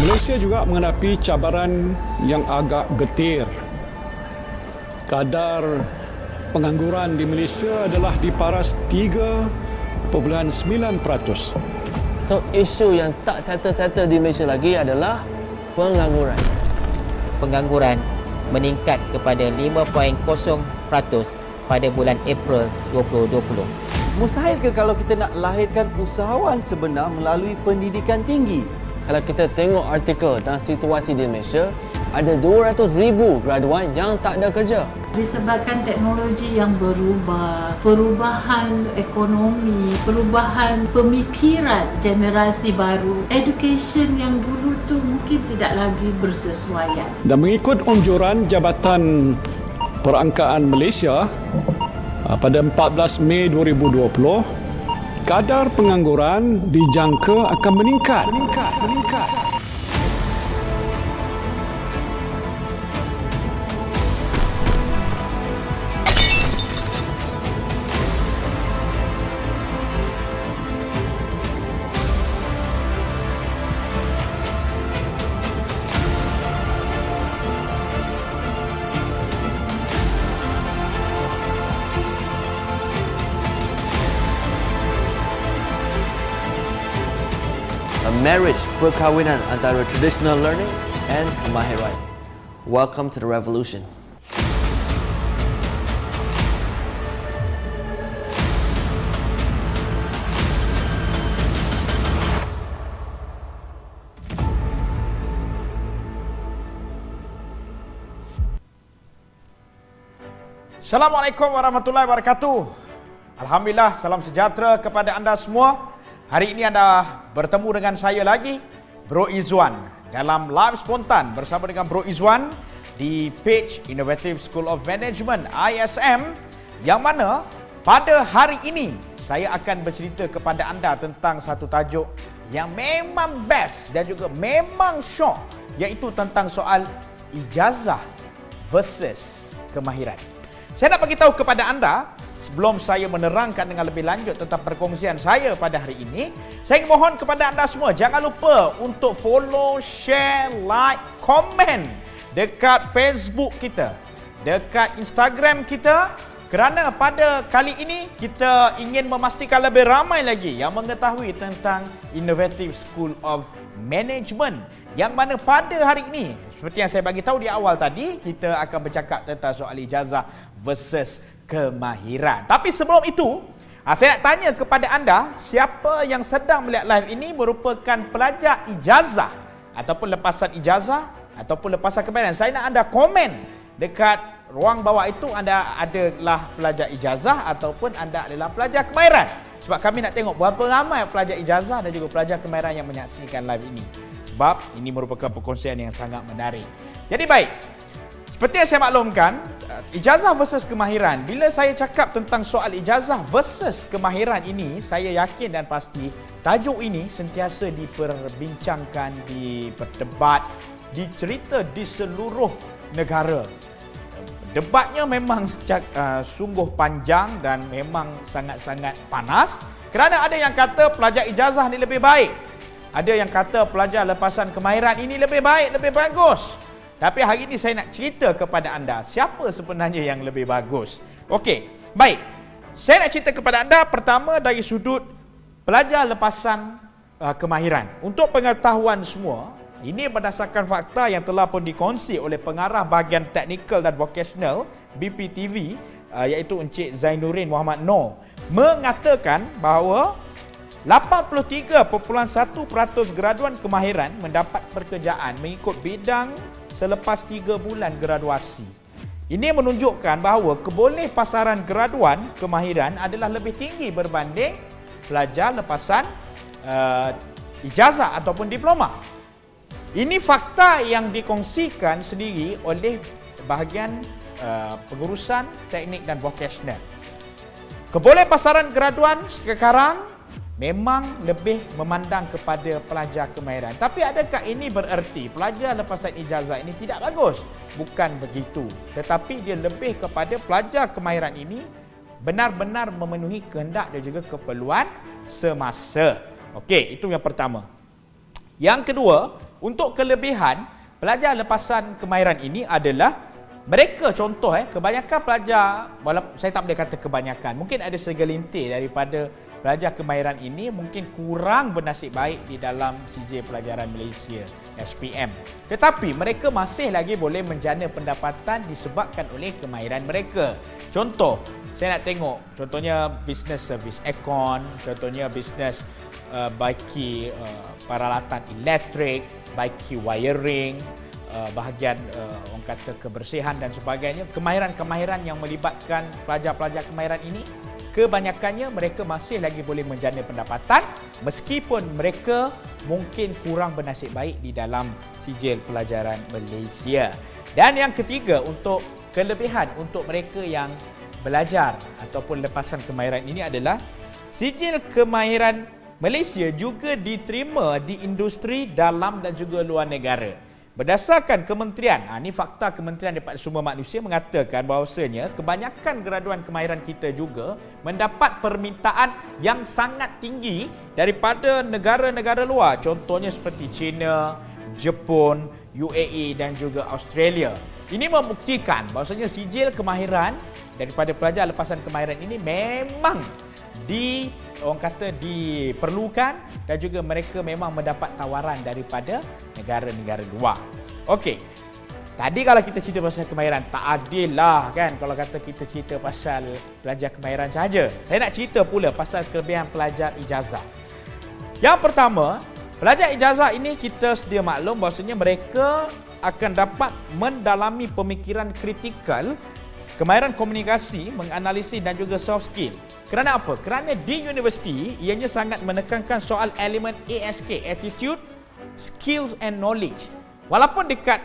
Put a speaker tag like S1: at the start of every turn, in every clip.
S1: Malaysia juga menghadapi cabaran yang agak getir. Kadar pengangguran di Malaysia adalah di paras 3.9%.
S2: So, isu yang tak settle-settle di Malaysia lagi adalah pengangguran.
S3: Pengangguran meningkat kepada 5.0% pada bulan April 2020.
S4: Mustahil ke kalau kita nak lahirkan usahawan sebenar melalui pendidikan tinggi?
S2: Kalau kita tengok artikel tentang situasi di Malaysia, ada 200,000 graduan yang tak ada kerja.
S5: Disebabkan teknologi yang berubah, perubahan ekonomi, perubahan pemikiran generasi baru, education yang dulu tu mungkin tidak lagi bersesuaian.
S1: Dan mengikut anjuran Jabatan Perangkaan Malaysia pada 14 Mei 2020, kadar pengangguran dijangka akan meningkat.
S2: A marriage, perkahwinan antara traditional learning and kemahiran. Welcome to the revolution.
S6: Assalamualaikum warahmatullahi wabarakatuh. Alhamdulillah, salam sejahtera kepada anda semua. Hari ini anda bertemu dengan saya lagi, Bro Izwan, dalam live spontan bersama dengan Bro Izwan di page Innovative School of Management ISM, yang mana pada hari ini saya akan bercerita kepada anda tentang satu tajuk yang memang best dan juga memang syok, iaitu tentang soal ijazah versus kemahiran. Saya nak bagi tahu kepada anda, sebelum saya menerangkan dengan lebih lanjut tentang perkongsian saya pada hari ini, saya ingin mohon kepada anda semua, jangan lupa untuk follow, share, like, komen dekat Facebook kita, dekat Instagram kita, kerana pada kali ini kita ingin memastikan lebih ramai lagi yang mengetahui tentang Innovative School of Management, yang mana pada hari ini, seperti yang saya bagi tahu di awal tadi, kita akan bercakap tentang soal ijazah versus kemahiran. Tapi sebelum itu, saya nak tanya kepada anda, siapa yang sedang melihat live ini merupakan pelajar ijazah ataupun lepasan ijazah ataupun lepasan kemahiran. Saya nak anda komen dekat ruang bawah itu, anda adalah pelajar ijazah ataupun anda adalah pelajar kemahiran. Sebab kami nak tengok berapa ramai pelajar ijazah dan juga pelajar kemahiran yang menyaksikan live ini. Sebab ini merupakan perkongsian yang sangat menarik. Jadi baik, seperti yang saya maklumkan, ijazah versus kemahiran. Bila saya cakap tentang soal ijazah versus kemahiran ini, saya yakin dan pasti tajuk ini sentiasa diperbincangkan, diperdebat, dicerita di seluruh negara. Debatnya memang sungguh panjang dan memang sangat-sangat panas, kerana ada yang kata pelajar ijazah ini lebih baik, ada yang kata pelajar lepasan kemahiran ini lebih baik, lebih bagus. Tapi hari ini saya nak cerita kepada anda, siapa sebenarnya yang lebih bagus. Okey, baik. Saya nak cerita kepada anda pertama dari sudut pelajar lepasan kemahiran. Untuk pengetahuan semua, ini berdasarkan fakta yang telah pun dikongsi oleh pengarah bahagian teknikal dan vocational BPTV, iaitu Encik Zainuddin Muhammad Noor, mengatakan bahawa 83.1% graduan kemahiran mendapat pekerjaan mengikut bidang selepas 3 bulan graduasi. Ini menunjukkan bahawa keboleh pasaran graduan kemahiran adalah lebih tinggi berbanding pelajar lepasan ijazah ataupun diploma. Ini fakta yang dikongsikan sendiri oleh bahagian pengurusan teknik dan vocational. Keboleh pasaran graduan sekarang memang lebih memandang kepada pelajar kemahiran. Tapi adakah ini bererti pelajar lepasan ijazah ini tidak bagus? Bukan begitu. Tetapi dia lebih kepada pelajar kemahiran ini benar-benar memenuhi kehendak dan juga keperluan semasa. Okey, itu yang pertama. Yang kedua, Untuk kelebihan, pelajar lepasan kemahiran ini adalah mereka contoh kebanyakan pelajar, walaupun saya tak boleh kata kebanyakan, mungkin ada segelintir daripada pelajar kemahiran ini mungkin kurang bernasib baik di dalam sijil pelajaran Malaysia SPM. Tetapi mereka masih lagi boleh menjana pendapatan disebabkan oleh kemahiran mereka. Contoh, saya nak tengok contohnya business service aircon, contohnya business baiki peralatan elektrik, baiki wiring, bahagian orang kata kebersihan dan sebagainya. Kemahiran-kemahiran yang melibatkan pelajar-pelajar kemahiran ini, kebanyakannya mereka masih lagi boleh menjana pendapatan meskipun mereka mungkin kurang bernasib baik di dalam sijil pelajaran Malaysia. Dan yang ketiga, untuk kelebihan untuk mereka yang belajar ataupun lepasan kemahiran ini adalah sijil kemahiran Malaysia juga diterima di industri dalam dan juga luar negara. Berdasarkan kementerian, ini fakta Kementerian Daripada Sumber Manusia mengatakan bahawasanya kebanyakan graduan kemahiran kita juga mendapat permintaan yang sangat tinggi daripada negara-negara luar. Contohnya seperti China, Jepun, UAE dan juga Australia. Ini membuktikan bahawasanya sijil kemahiran daripada pelajar lepasan kemahiran ini memang diperlukan dan juga mereka memang mendapat tawaran daripada negara-negara luar. Okey. Tadi kalau kita cerita pasal kemahiran, tak adil lah kan kalau kata kita cerita pasal pelajar kemahiran saja. Saya nak cerita pula pasal kelebihan pelajar ijazah. Yang pertama, pelajar ijazah ini kita sedia maklum bahawasanya mereka akan dapat mendalami pemikiran kritikal, kemahiran komunikasi, menganalisis dan juga soft skill. Kerana apa? Kerana di universiti ianya sangat menekankan soal elemen ASK, attitude, skills and knowledge. Walaupun dekat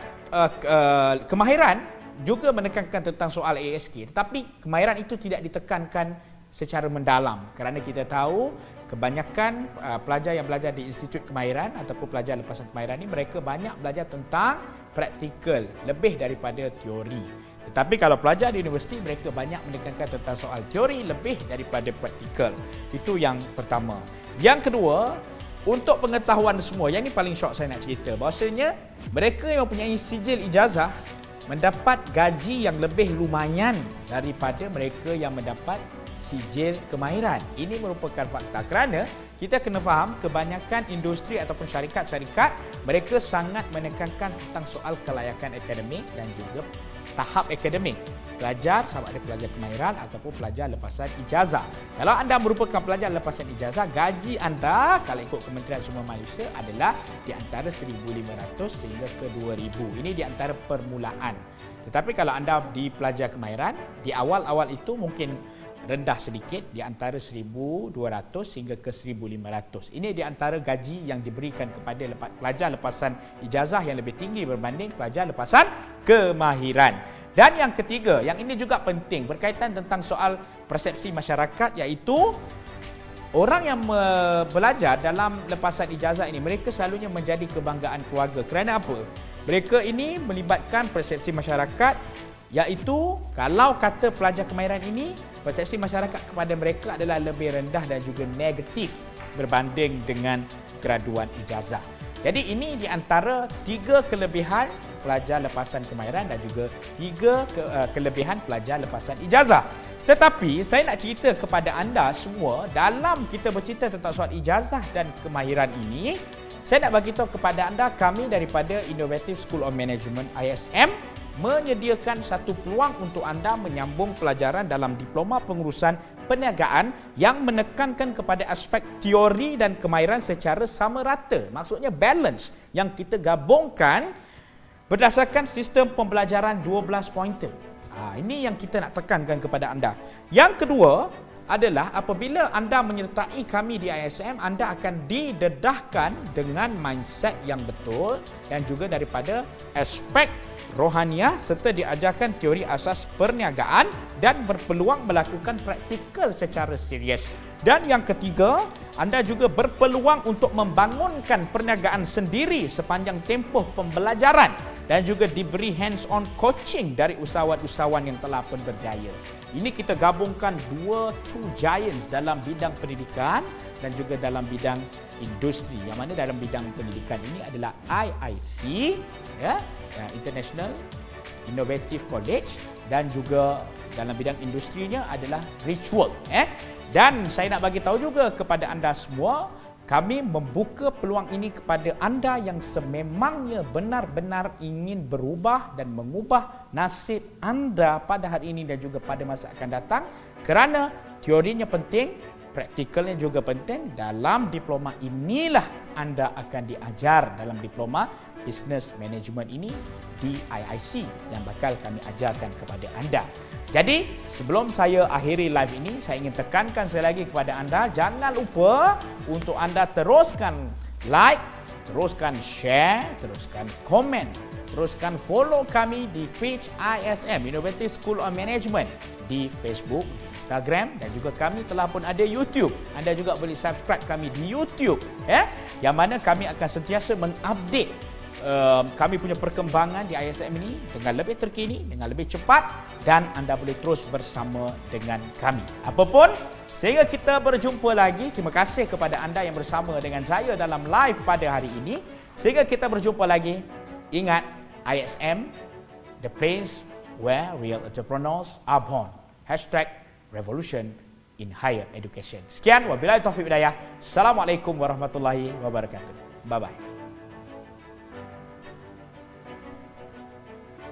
S6: kemahiran juga menekankan tentang soal ASK, tetapi kemahiran itu tidak ditekankan secara mendalam. Kerana kita tahu kebanyakan pelajar yang belajar di institut kemahiran ataupun pelajar lepasan kemahiran ini mereka banyak belajar tentang praktikal lebih daripada teori. Tetapi kalau pelajar di universiti mereka banyak menekankan tentang soal teori lebih daripada praktikal. Itu yang pertama. Yang kedua, untuk pengetahuan semua, yang ini paling syok saya nak cerita, bahawasanya mereka yang mempunyai sijil ijazah mendapat gaji yang lebih lumayan daripada mereka yang mendapat sijil kemahiran. Ini merupakan fakta kerana kita kena faham kebanyakan industri ataupun syarikat-syarikat mereka sangat menekankan tentang soal kelayakan akademik dan juga tahap akademik pelajar, sama ada pelajar kemahiran ataupun pelajar lepasan ijazah. Kalau anda merupakan pelajar lepasan ijazah, gaji anda kalau ikut Kementerian Sumber Manusia adalah di antara 1,500 sehingga ke 2,000. Ini di antara permulaan. Tetapi kalau anda di pelajar kemahiran, di awal-awal itu mungkin rendah sedikit, di antara 1,200 hingga ke 1,500. Ini di antara gaji yang diberikan kepada pelajar lepasan ijazah yang lebih tinggi berbanding pelajar lepasan kemahiran. Dan yang ketiga, yang ini juga penting berkaitan tentang soal persepsi masyarakat, iaitu orang yang belajar dalam lepasan ijazah ini mereka selalunya menjadi kebanggaan keluarga. Kerana apa? Mereka ini melibatkan persepsi masyarakat, iaitu kalau kata pelajar kemahiran ini, persepsi masyarakat kepada mereka adalah lebih rendah dan juga negatif berbanding dengan graduan ijazah. Jadi ini di antara 3 kelebihan pelajar lepasan kemahiran dan juga 3 kelebihan pelajar lepasan ijazah. Tetapi saya nak cerita kepada anda semua, dalam kita bercerita tentang soal ijazah dan kemahiran ini, saya nak bagi tahu kepada anda, kami daripada Innovative School of Management ISM menyediakan satu peluang untuk anda menyambung pelajaran dalam diploma pengurusan perniagaan yang menekankan kepada aspek teori dan kemahiran secara sama rata. Maksudnya balance, yang kita gabungkan berdasarkan sistem pembelajaran 12 pointer. Ini yang kita nak tekankan kepada anda. Yang kedua adalah apabila anda menyertai kami di ISM, anda akan didedahkan dengan mindset yang betul dan juga daripada aspek rohaniah serta diajarkan teori asas perniagaan dan berpeluang melakukan praktikal secara serius. Dan yang ketiga, anda juga berpeluang untuk membangunkan perniagaan sendiri sepanjang tempoh pembelajaran dan juga diberi hands-on coaching dari usahawan-usahawan yang telah pun berjaya. Ini kita gabungkan dua true giants dalam bidang pendidikan dan juga dalam bidang industri. Yang mana dalam bidang pendidikan ini adalah IIC, ya, International Innovative College, dan juga dalam bidang industrinya adalah Richworld. Dan saya nak bagi tahu juga kepada anda semua, kami membuka peluang ini kepada anda yang sememangnya benar-benar ingin berubah dan mengubah nasib anda pada hari ini dan juga pada masa akan datang, kerana teorinya penting, praktikalnya juga penting. Dalam diploma inilah anda akan diajar dalam diploma Business Management ini di IIC yang bakal kami ajarkan kepada anda. Jadi, sebelum saya akhiri live ini, saya ingin tekankan sekali lagi kepada anda, jangan lupa untuk anda teruskan like, teruskan share, teruskan komen, teruskan follow kami di page ISM, Innovative School of Management, di Facebook, Instagram, dan juga kami telah pun ada YouTube. Anda juga boleh subscribe kami di YouTube, yang mana kami akan sentiasa mengupdate kami punya perkembangan di ISM ini dengan lebih terkini, dengan lebih cepat, dan anda boleh terus bersama dengan kami. Apapun, sehingga kita berjumpa lagi. Terima kasih kepada anda yang bersama dengan saya dalam live pada hari ini. Sehingga kita berjumpa lagi. Ingat, ISM, the place where real entrepreneurs are born. #revolution in higher education. Sekian, wabillahi taufiq hidayah. Assalamualaikum warahmatullahi wabarakatuh. Bye-bye.